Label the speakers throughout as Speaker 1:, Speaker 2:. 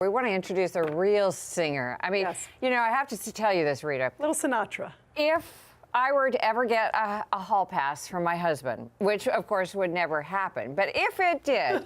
Speaker 1: We want to introduce a real singer. I mean,
Speaker 2: Yes.
Speaker 1: you know, I have to tell you this, Rita.
Speaker 2: Little Sinatra.
Speaker 1: If I were to ever get a hall pass from my husband, which of course would never happen, but if it did,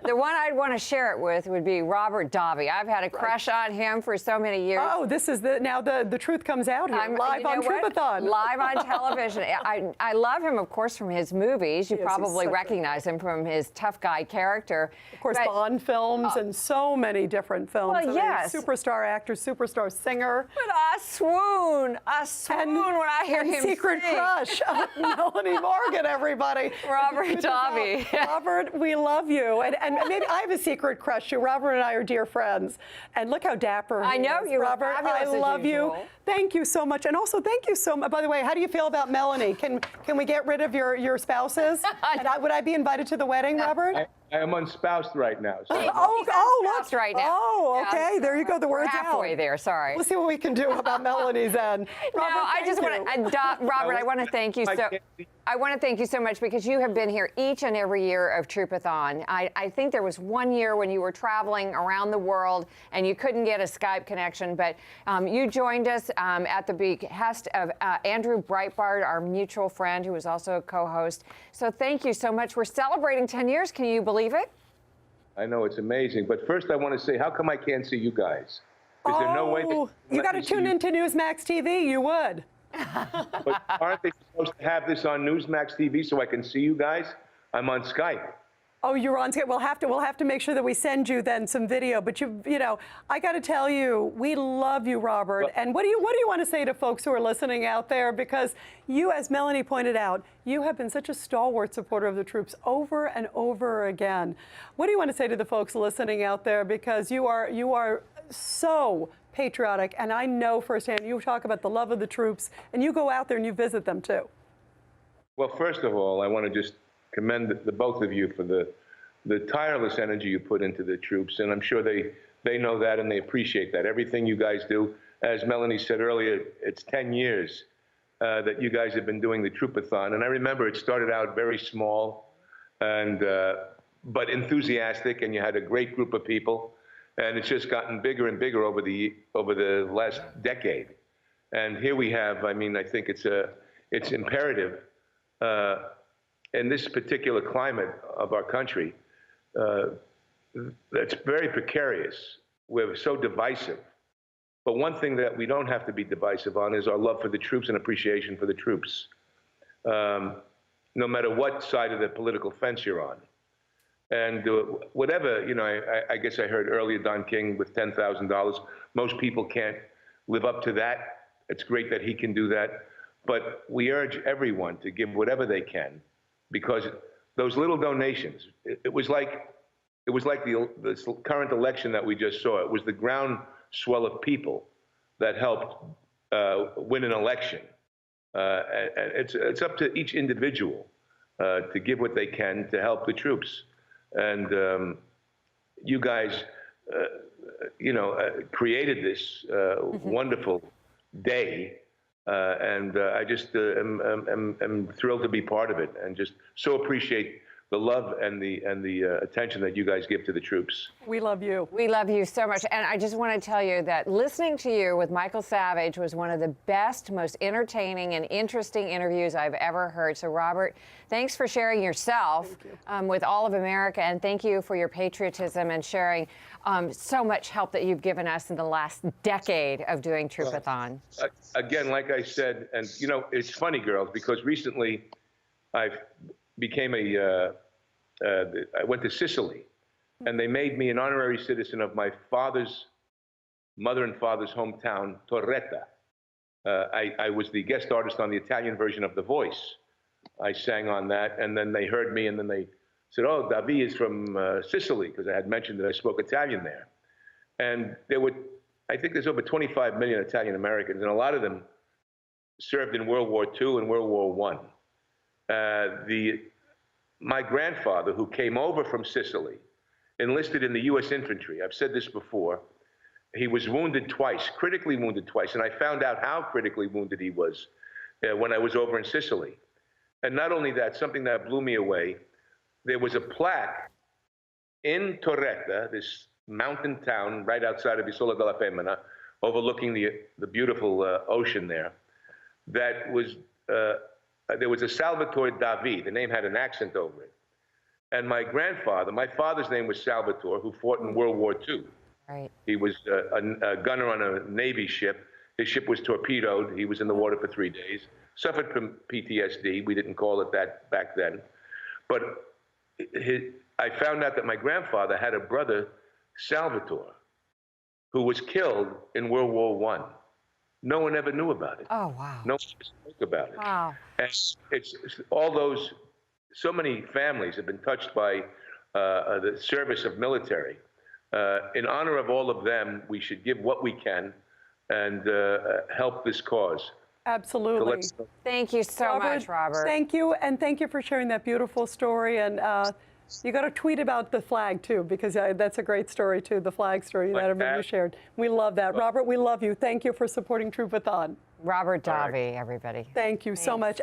Speaker 1: the one I'd want to share it with would be Robert Davi. I've had a crush on him for so many years.
Speaker 2: Oh, this is now the truth comes out here, live on Troopathon.
Speaker 1: Live on television. I love him, of course, from his movies. You probably recognize him from his tough guy character.
Speaker 2: Of course, Bond films and so many different films.
Speaker 1: Well, yes.
Speaker 2: Superstar actor, superstar singer.
Speaker 1: But I swoon when I hear him
Speaker 2: secret
Speaker 1: sing.
Speaker 2: Crush, Melanie Morgan, everybody.
Speaker 1: Robert Davi.
Speaker 2: Robert, we love you. And maybe I have a secret crush too. Robert and I are dear friends. And look how dapper he
Speaker 1: I know
Speaker 2: is.
Speaker 1: you,
Speaker 2: Robert. I love you. Thank you so much. And also, thank you so much. By the way, how do you feel about Melanie? Can we get rid of your spouses? And would I be invited to the wedding, Robert?
Speaker 3: I am unspoused right now. So.
Speaker 2: Look.
Speaker 1: Right now.
Speaker 2: Oh, okay. There you go. The word's out.
Speaker 1: Halfway there. Sorry.
Speaker 2: We'll see what we can do about Melanie's end. Robert,
Speaker 1: I just want to, Robert, I want to thank you so. I want to thank you so much because you have been here each and every year of Troopathon. I think there was one year when you were traveling around the world and you couldn't get a Skype connection, but you joined us at the behest of Andrew Breitbart, our mutual friend, who was also a co-host. So thank you so much. We're celebrating 10 years. Can you believe it?
Speaker 3: I know, it's amazing. But first I want to say, how come I can't see you guys? Is there no way
Speaker 2: you got to tune into Newsmax TV. You would.
Speaker 3: But aren't they supposed to have this on Newsmax TV so I can see you guys? I'm on Skype.
Speaker 2: Oh, you're on Skype. We'll have to make sure that we send you then some video. But you know, I got to tell you, we love you, Robert. And what do you want to say to folks who are listening out there? Because you, as Melanie pointed out, you have been such a stalwart supporter of the troops over and over again. What do you want to say to the folks listening out there? Because you are so patriotic, and I know firsthand you talk about the love of the troops, and you go out there and you visit them too.
Speaker 3: Well, first of all, I want to just commend the both of you for the tireless energy you put into the troops, and I'm sure they know that and they appreciate that. Everything you guys do, as Melanie said earlier, it's 10 years that you guys have been doing the Troopathon, and I remember it started out very small and but enthusiastic, and you had a great group of people. And it's just gotten bigger and bigger over the last decade. And here we have, I mean, I think it's imperative in this particular climate of our country that's very precarious. We're so divisive. But one thing that we don't have to be divisive on is our love for the troops and appreciation for the troops, no matter what side of the political fence you're on. And whatever, you know, I guess I heard earlier Don King with $10,000. Most people can't live up to that. It's great that he can do that. But we urge everyone to give whatever they can, because those little donations, it was like the current election that we just saw. It was the groundswell of people that helped win an election. And it's up to each individual to give what they can to help the troops. And you guys, created this wonderful day, and I just am thrilled to be part of it, and just so appreciate the love and the attention that you guys give to the troops.
Speaker 2: We love you.
Speaker 1: We love you so much. And I just want to tell you that listening to you with Michael Savage was one of the best, most entertaining and interesting interviews I've ever heard. So, Robert, thanks for sharing yourself with all of America. And thank you for your patriotism and sharing so much help that you've given us in the last decade of doing Troopathon.
Speaker 3: Again, like I said, and, you know, it's funny, girls, because recently I went to Sicily, and they made me an honorary citizen of my mother and father's hometown, Torretta. I was the guest artist on the Italian version of The Voice. I sang on that, and then they heard me, and then they said, oh, Davi is from Sicily, because I had mentioned that I spoke Italian there. And I think there's over 25 million Italian Americans, and a lot of them served in World War II and World War I. My grandfather, who came over from Sicily, enlisted in the U.S. infantry. I've said this before. He was wounded twice, critically wounded twice, and I found out how critically wounded he was when I was over in Sicily. And not only that, something that blew me away, there was a plaque in Torretta, this mountain town right outside of Isola della Femmina, overlooking the beautiful ocean there. That was there was a Salvatore Davi. The name had an accent over it. And my grandfather, my father's name was Salvatore, who fought in World War II.
Speaker 1: Right.
Speaker 3: He was a gunner on a Navy ship. His ship was torpedoed. He was in the water for 3 days. Suffered from PTSD. We didn't call it that back then. But I found out that my grandfather had a brother, Salvatore, who was killed in World War I. No one ever knew about it.
Speaker 1: Oh, wow.
Speaker 3: No one spoke about it.
Speaker 1: Wow.
Speaker 3: And it's all those, so many families have been touched by the service of military. In honor of all of them, we should give what we can and help this cause.
Speaker 2: Absolutely.
Speaker 3: So
Speaker 1: Thank you so much, Robert.
Speaker 2: Thank you, and thank you for sharing that beautiful story. And you got to tweet about the flag, too, because that's a great story, too, the flag story that you shared. We love that. Robert, we love you. Thank you for supporting Troopathon.
Speaker 1: Robert Davi, everybody.
Speaker 2: Thank you so much.